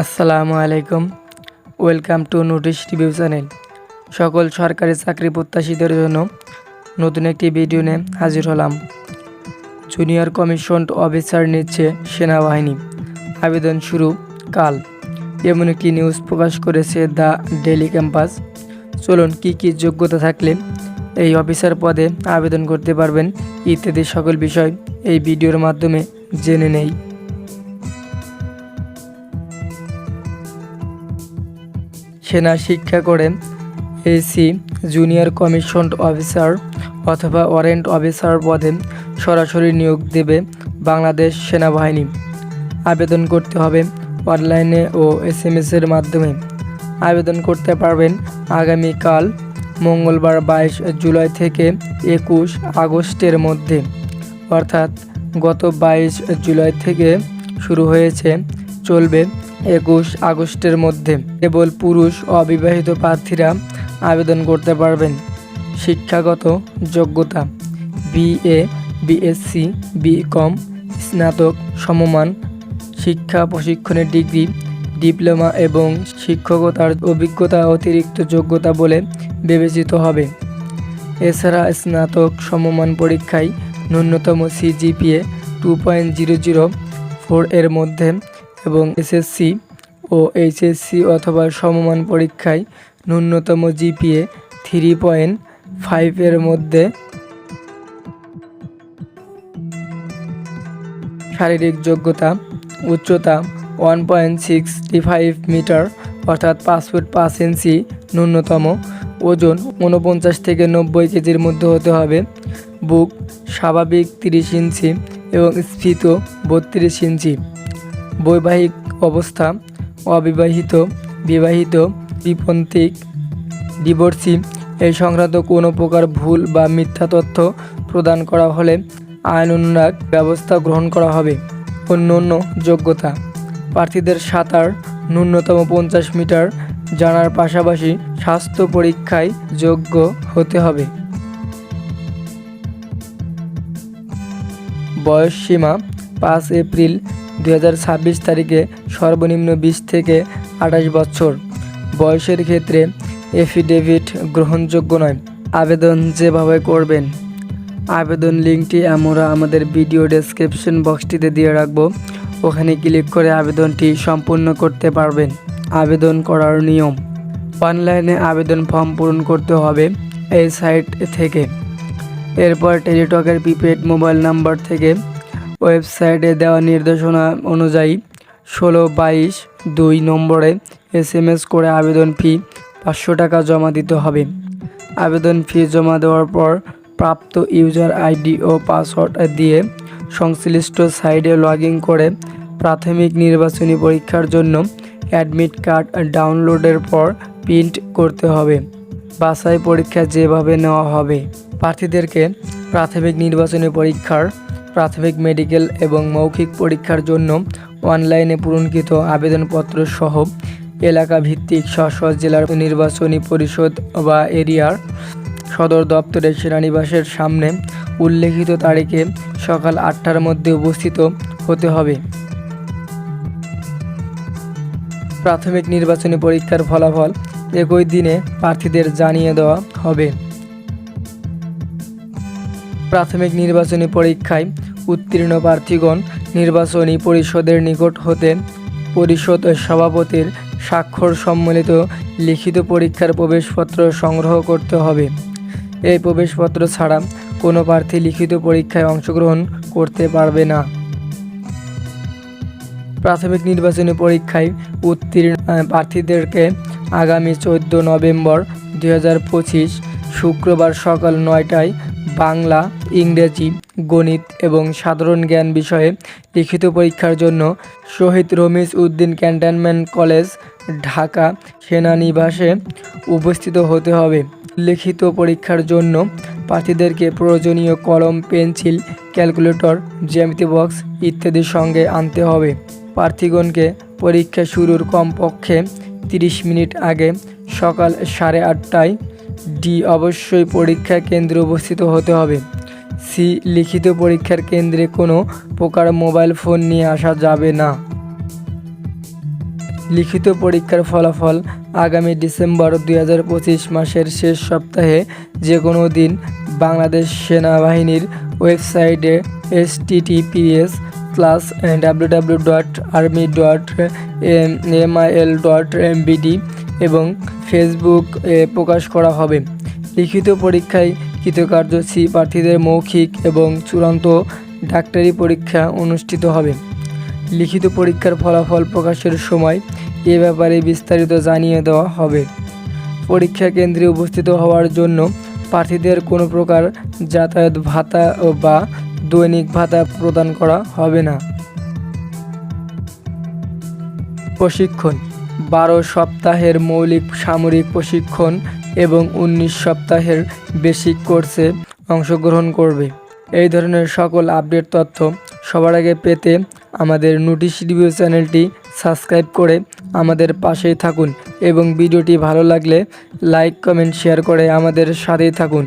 আসসালামু আলাইকুম। Welcome to notice review channel. সকল সরকারি চাকরি প্রত্যাশীদের জন্য নতুন একটি ভিডিও নিয়ে হাজির হলাম। জুনিয়র কমিশন অফিসার নিচ্ছে সেনাবাহিনী, আবেদন শুরু কাল, এমন একটি নিউজ প্রকাশ করেছে দ্য ডেইলি ক্যাম্পাস। চলুন কী যোগ্যতা থাকলে এই অফিসার পদে আবেদন করতে পারবেন ইত্যাদি সকল বিষয় এই ভিডিওর মাধ্যমে জেনে নেই। সেনা শিক্ষা করে এসি জুনিয়র কমিশন অফিসার অথবা ওয়ারেন্ট অফিসার পদে সরাসরি নিয়োগ দেবে বাংলাদেশ সেনাবাহিনী। আবেদন করতে হবে অনলাইনে ও SMS-এর মাধ্যমে। আবেদন করতে পারবেন আগামীকাল মঙ্গলবার 22 জুলাই থেকে 21 আগস্টের মধ্যে, অর্থাৎ গত 22 জুলাই থেকে শুরু হয়েছে, চলবে 21 আগস্টের মধ্যে। কেবল পুরুষ অবিবাহিত প্রার্থীরা আবেদন করতে পারবেন। শিক্ষাগত যোগ্যতা BA, BSc, BCom, স্নাতক সমমান শিক্ষা, প্রশিক্ষণের ডিগ্রি, ডিপ্লোমা এবং শিক্ষকতার অভিজ্ঞতা অতিরিক্ত যোগ্যতা বলে বিবেচিত হবে। এছাড়া স্নাতক সমমান পরীক্ষায় ন্যূনতম CGPA 2.004 এর মধ্যে এবং SSC ও HSC অথবা সমমান পরীক্ষায় ন্যূনতম GPA 3.5 এর মধ্যে। শারীরিক যোগ্যতা উচ্চতা 1.65 মিটার অর্থাৎ 5 ফুট 5 ইঞ্চি ন্যূনতম, ওজন 49 থেকে 90 কেজির মধ্যে হতে হবে, বুক স্বাভাবিক 30 ইঞ্চি এবং স্ফীত 32 ইঞ্চি। বৈবাহিক অবস্থা অবিবাহিত, বিবাহিত, বিপন্থিক, ডিভোর্সি। এই সংক্রান্ত কোনো প্রকার ভুল বা মিথ্যা তথ্য প্রদান করা হলে আইন অনুযায়ী ব্যবস্থা গ্রহণ করা হবে। অন্যান্য যোগ্যতা প্রার্থীদের সাঁতার ন্যূনতম 50 মিটার জানার পাশাপাশি স্বাস্থ্য পরীক্ষায় যোগ্য হতে হবে। বয়স সীমা 5 এপ্রিল 2026 তারিখে সর্বনিম্ন 20 থেকে 28 বছর। বয়সের ক্ষেত্রে এফিডেভিট গ্রহণযোগ্য নয়। আবেদন যেভাবে করবেন, আবেদন লিঙ্কটি আমরা আমাদের ভিডিও ডেসক্রিপশন বক্সটিতে দিয়ে রাখবো, ওখানে ক্লিক করে আবেদনটি সম্পূর্ণ করতে পারবেন। আবেদন করার নিয়ম: অনলাইনে আবেদন ফর্ম পূরণ করতে হবে এই সাইট থেকে। এরপর টেলিটকের প্রিপেড মোবাইল নাম্বার থেকে ওয়েবসাইটে দেওয়া নির্দেশনা অনুযায়ী 1622 নম্বরে SMS করে আবেদন ফি 500 টাকা জমা দিতে হবে। আবেদন ফি জমা দেওয়ার পর প্রাপ্ত ইউজার ID ও পাসওয়ার্ড দিয়ে সংশ্লিষ্ট সাইটে লগ ইন করে প্রাথমিক নির্বাচনী পরীক্ষার জন্য অ্যাডমিট কার্ড ডাউনলোডের পর প্রিন্ট করতে হবে। বাছাই পরীক্ষা যেভাবে নেওয়া হবে, প্রার্থীদেরকে প্রাথমিক নির্বাচনী পরীক্ষার, প্রাথমিক মেডিকেল এবং মৌখিক পরীক্ষার জন্য অনলাইনে পূরণকৃত আবেদনপত্র সহ এলাকা ভিত্তিক স্ব জেলার নির্বাচনী পরিষদ বা এরিয়ার সদর দপ্তরের সেনানিবাসের সামনে উল্লেখিত তারিখে সকাল 8টার মধ্যে উপস্থিত হতে হবে। প্রাথমিক নির্বাচনী পরীক্ষার ফলাফল একই দিনে প্রার্থীদের জানিয়ে দেওয়া হবে। প্রাথমিক নির্বাচনী পরীক্ষায় উত্তীর্ণ প্রার্থীগণ নির্বাচনী পরিষদের নিকট হতে পরিষদ সভাপতির স্বাক্ষর সম্মিলিত লিখিত পরীক্ষার প্রবেশপত্র সংগ্রহ করতে হবে। এই প্রবেশপত্র ছাড়া কোনো প্রার্থী লিখিত পরীক্ষায় অংশগ্রহণ করতে পারবে না। প্রাথমিক নির্বাচনী পরীক্ষায় উত্তীর্ণ প্রার্থীদেরকে আগামী 14 নভেম্বর 2025 শুক্রবার সকাল 9টায় বাংলা, ইংরেজি, গণিত এবং সাধারণ জ্ঞান বিষয়ে লিখিত পরীক্ষার জন্য শহীদ রমিজ উদ্দিন ক্যান্টনমেন্ট কলেজ, ঢাকা সেনানিবাসে উপস্থিত হতে হবে। লিখিত পরীক্ষার জন্য প্রার্থীদেরকে প্রয়োজনীয় কলম, পেন্সিল, ক্যালকুলেটর, জ্যামিতি বক্স ইত্যাদি সঙ্গে আনতে হবে। প্রার্থীগণকে পরীক্ষা শুরুর কমপক্ষে 30 মিনিট আগে সকাল 8:30টায় অবশ্যই পরীক্ষা কেন্দ্রে উপস্থিত হতে হবে। লিখিত পরীক্ষার কেন্দ্রে কোনো প্রকার মোবাইল ফোন নিয়ে আসা যাবে না। লিখিত পরীক্ষার ফলাফল আগামী ডিসেম্বর 2025 মাসের শেষ সপ্তাহে যে কোনো দিন বাংলাদেশ সেনাবাহিনীর ওয়েবসাইটে https://www.army.mil.bd এবং ফেসবুক প্রকাশ করা হবে। লিখিত পরীক্ষায় কৃতকার্যসূচি প্রার্থীদের মৌখিক এবং চূড়ান্ত ডাক্তারি পরীক্ষা অনুষ্ঠিত হবে। লিখিত পরীক্ষার ফলাফল প্রকাশের সময় এ ব্যাপারে বিস্তারিত জানিয়ে দেওয়া হবে। পরীক্ষা কেন্দ্রে উপস্থিত হওয়ার জন্য প্রার্থীদের কোনো প্রকার যাতায়াত ভাতা বা দৈনিক ভাতা প্রদান করা হবে না। প্রশিক্ষণ 12 সপ্তাহের মৌলিক সামরিক প্রশিক্ষণ এবং 19 সপ্তাহের বেসিক কোর্সে অংশগ্রহণ করবে। এই ধরনের সকল আপডেট তথ্য সবার আগে পেতে আমাদের নোটিশ রিভিউ চ্যানেলটি সাবস্ক্রাইব করে আমাদের পাশেই থাকুন এবং ভিডিওটি ভালো লাগলে লাইক কমেন্ট শেয়ার করে আমাদের সাথেই থাকুন।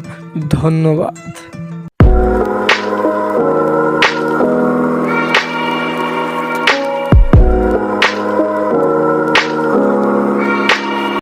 ধন্যবাদ।